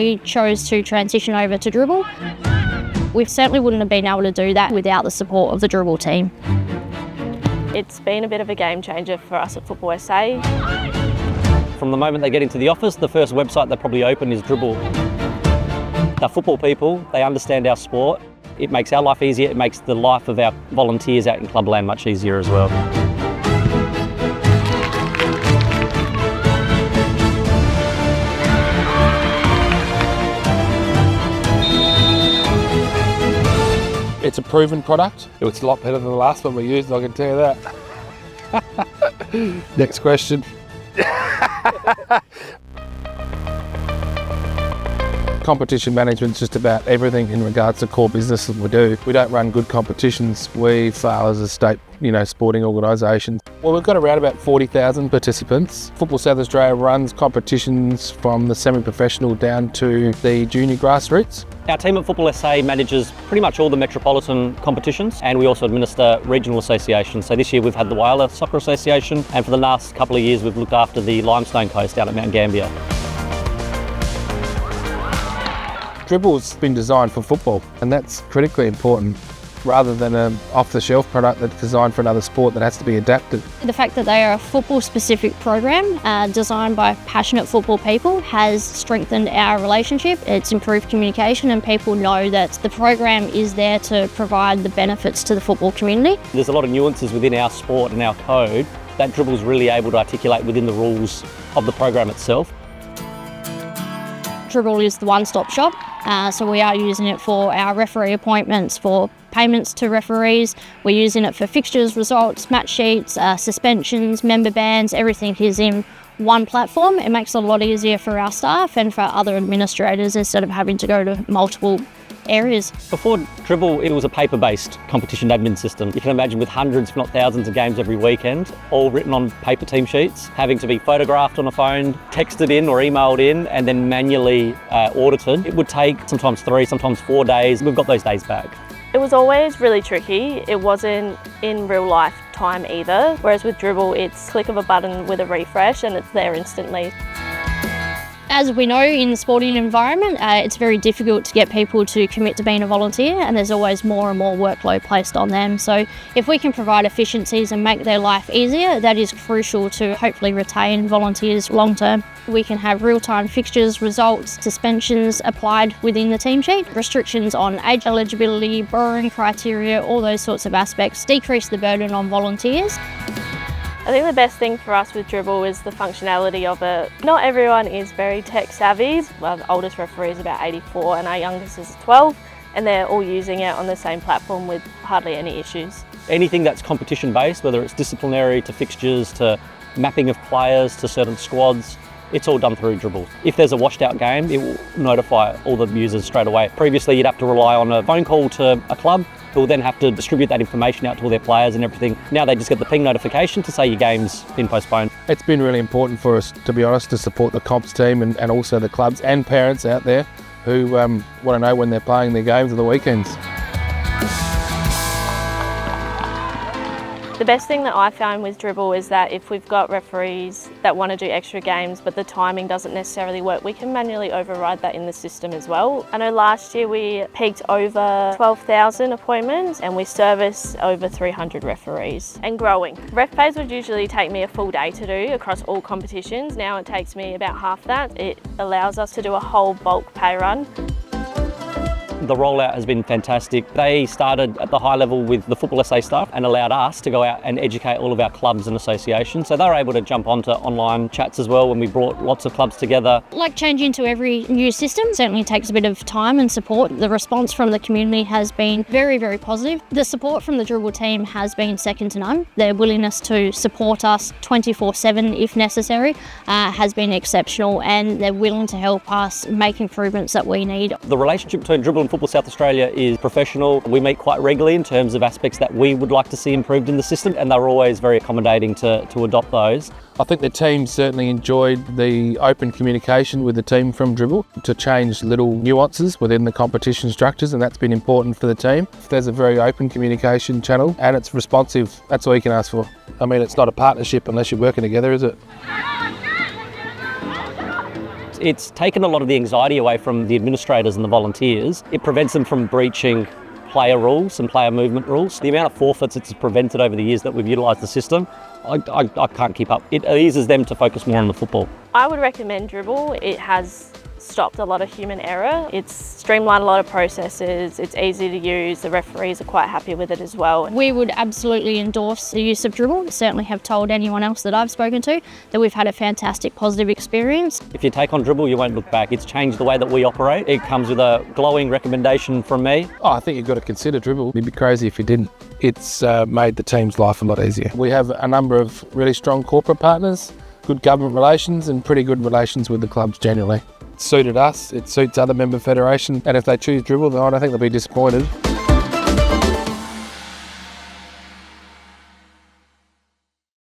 we chose to transition over to Dribl. We certainly wouldn't have been able to do that without the support of the Dribl team. It's been a bit of a game changer for us at Football SA. From the moment they get into the office, the first website they probably open is Dribl. They're football people, they understand our sport. It makes our life easier, it makes the life of our volunteers out in clubland much easier as well. It's a proven product. It's a lot better than the last one we used, I can tell you that. Next question. Competition management is just about everything in regards to core business that we do. We don't run good competitions. We fail as a state, sporting organisation. Well, we've got around about 40,000 participants. Football South Australia runs competitions from the semi-professional down to the junior grassroots. Our team at Football SA manages pretty much all the metropolitan competitions, and we also administer regional associations. So this year we've had the Whyalla Soccer Association, and for the last couple of years we've looked after the Limestone Coast down at Mount Gambier. Dribl's been designed for football, and that's critically important, rather than an off-the-shelf product that's designed for another sport that has to be adapted. The fact that they are a football-specific program designed by passionate football people has strengthened our relationship. It's improved communication, and people know that the program is there to provide the benefits to the football community. There's a lot of nuances within our sport and our code that Dribl's really able to articulate within the rules of the program itself. Dribl is the one-stop shop, so we are using it for our referee appointments, for payments to referees. We're using it for fixtures, results, match sheets, suspensions, member bans. Everything is in one platform. It makes it a lot easier for our staff and for other administrators instead of having to go to multiple areas. Before Dribl, it was a paper-based competition admin system. You can imagine with hundreds, if not thousands of games every weekend, all written on paper team sheets, having to be photographed on a phone, texted in or emailed in, and then manually audited. It would take sometimes 3, sometimes 4 days. We've got those days back. It was always really tricky. It wasn't in real life time either, whereas with Dribl it's click of a button with a refresh and it's there instantly. As we know, in the sporting environment, it's very difficult to get people to commit to being a volunteer, and there's always more and more workload placed on them. So if we can provide efficiencies and make their life easier, that is crucial to hopefully retain volunteers long term. We can have real-time fixtures, results, suspensions applied within the team sheet, restrictions on age eligibility, borrowing criteria, all those sorts of aspects, decrease the burden on volunteers. I think the best thing for us with Dribl is the functionality of it. Not everyone is very tech savvy. Our oldest referee is about 84 and our youngest is 12, and they're all using it on the same platform with hardly any issues. Anything that's competition based, whether it's disciplinary to fixtures to mapping of players to certain squads, it's all done through Dribl. If there's a washed out game, it will notify all the users straight away. Previously you'd have to rely on a phone call to a club who will then have to distribute that information out to all their players and everything. Now they just get the ping notification to say your game's been postponed. It's been really important for us, to be honest, to support the comps team and also the clubs and parents out there who want to know when they're playing their games on the weekends. The best thing that I found with Dribl is that if we've got referees that want to do extra games but the timing doesn't necessarily work, we can manually override that in the system as well. I know last year we peaked over 12,000 appointments and we service over 300 referees and growing. Ref pays would usually take me a full day to do across all competitions. Now it takes me about half that. It allows us to do a whole bulk pay run. The rollout has been fantastic. They started at the high level with the Football SA staff and allowed us to go out and educate all of our clubs and associations. So they were able to jump onto online chats as well when we brought lots of clubs together. Like changing to every new system certainly takes a bit of time and support. The response from the community has been very, very positive. The support from the Dribl team has been second to none. Their willingness to support us 24/7 if necessary has been exceptional, and they're willing to help us make improvements that we need. The relationship between Dribl and Football South Australia is professional. We meet quite regularly in terms of aspects that we would like to see improved in the system, and they're always very accommodating to adopt those. I think the team certainly enjoyed the open communication with the team from Dribl to change little nuances within the competition structures, and that's been important for the team. If there's a very open communication channel and it's responsive, that's all you can ask for. I mean, it's not a partnership unless you're working together, is it? It's taken a lot of the anxiety away from the administrators and the volunteers. It prevents them from breaching player rules and player movement rules. The amount of forfeits it's prevented over the years that we've utilised the system, I can't keep up. It eases them to focus more on the football. I would recommend Dribl. It has stopped a lot of human error. It's streamlined a lot of processes. It's easy to use. The referees are quite happy with it as well. We would absolutely endorse the use of Dribl. Certainly have told anyone else that I've spoken to that we've had a fantastic positive experience. If you take on Dribl, you won't look back. It's changed the way that we operate. It comes with a glowing recommendation from me. Oh, I think you've got to consider Dribl. You'd be crazy if you didn't. It's made the team's life a lot easier. We have a number of really strong corporate partners, good government relations and pretty good relations with the clubs generally. It suited us, it suits other member federations, and if they choose Dribl, then I don't think they'll be disappointed.